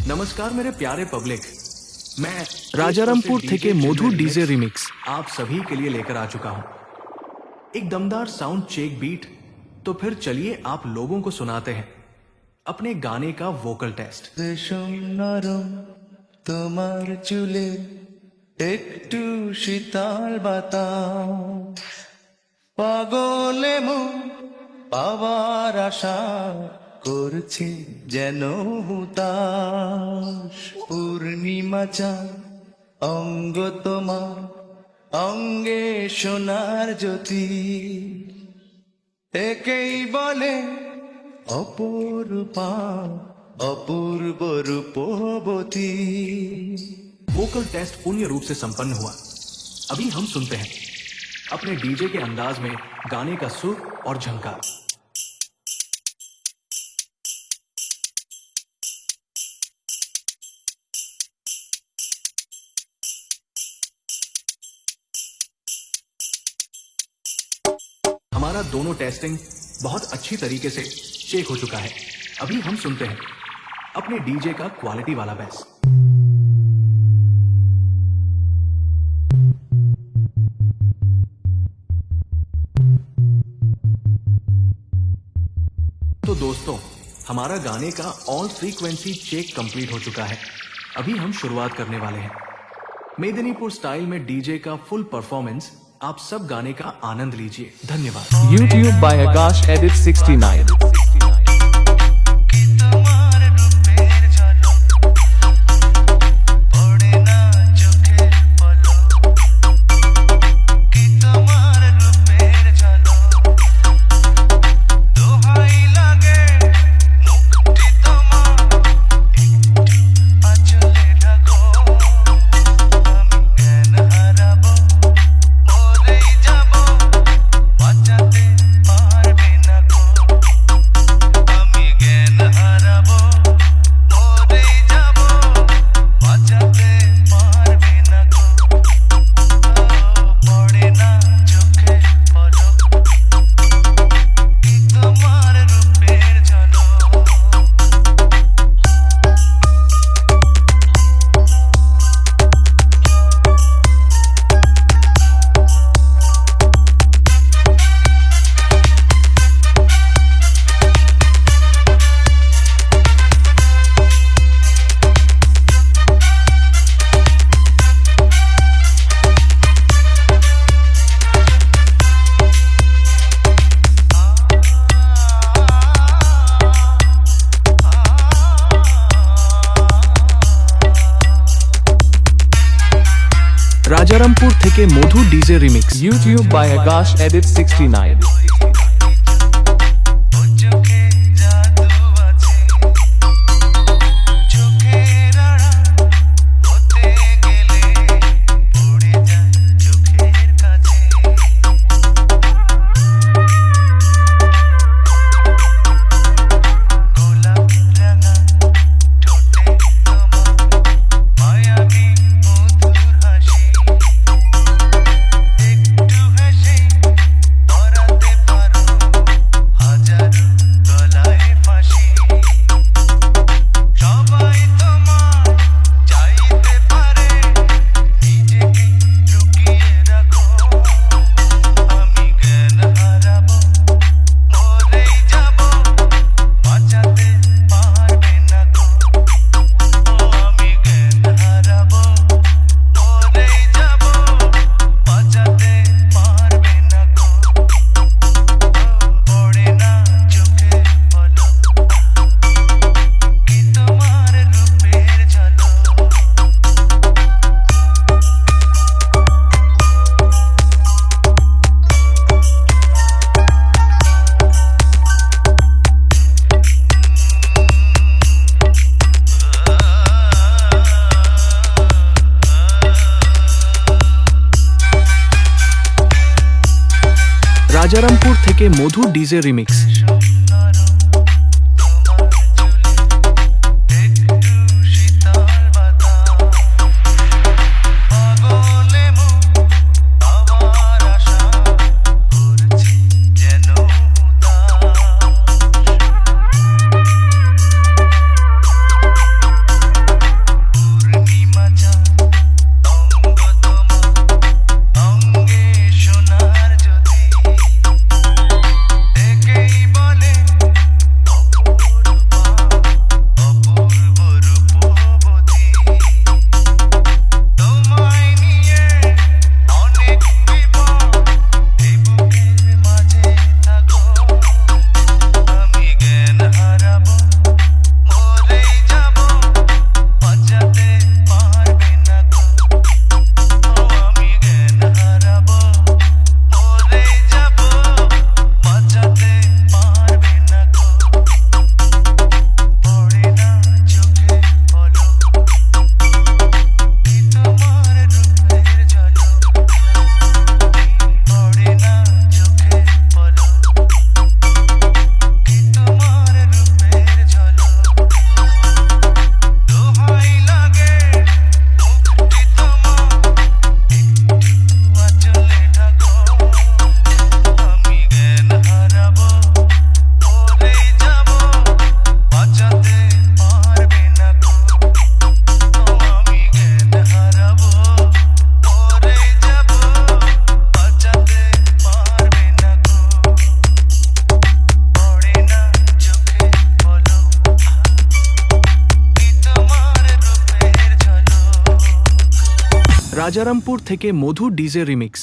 नमस्कार मेरे प्यारे पब्लिक, मैं राजारामपुर থেকে মধু ডিজে রিমিক্স आप सभी के लिए लेकर आ चुका हूं एक दमदार साउंड चेक बीट। तो फिर चलिए आप लोगों को सुनाते हैं अपने गाने का वोकल टेस्ट। রেশম নরম তোমার চুলে একটু শীতল বাতাস পাগলে মন পাওয়ার আশা করছে যেন হুতাশ পূর্ণিমা চাঁদ অঙ্গ তোমার অঙ্গে সোনার জ্যোতি একেই বলে অপরূপা অপূর্ব রূপবতী। वोकल टेस्ट पूर्ण रूप से संपन्न हुआ। अभी हम सुनते हैं अपने डीजे के अंदाज में गाने का सुर और झंकार। हमारा दोनों टेस्टिंग बहुत अच्छी तरीके से चेक हो चुका है। अभी हम सुनते हैं अपने डीजे का क्वालिटी वाला बेस। तो दोस्तों, हमारा गाने का ऑल फ्रीक्वेंसी चेक कंप्लीट हो चुका है। अभी हम शुरुआत करने वाले हैं मेदिनीपुर स्टाइल में डीजे का फुल परफॉर्मेंस। आप सब गाने का आनंद लीजिए। धन्यवाद। YouTube by Akash Edit 69। Rajarampur থেকে Madhu DJ remix. YouTube by Akash Edit 69। Rajarampur থেকে মধু ডিজে রিমিক্স। রাজারামপুর থেকে মধু ডিজে রিমিক্স।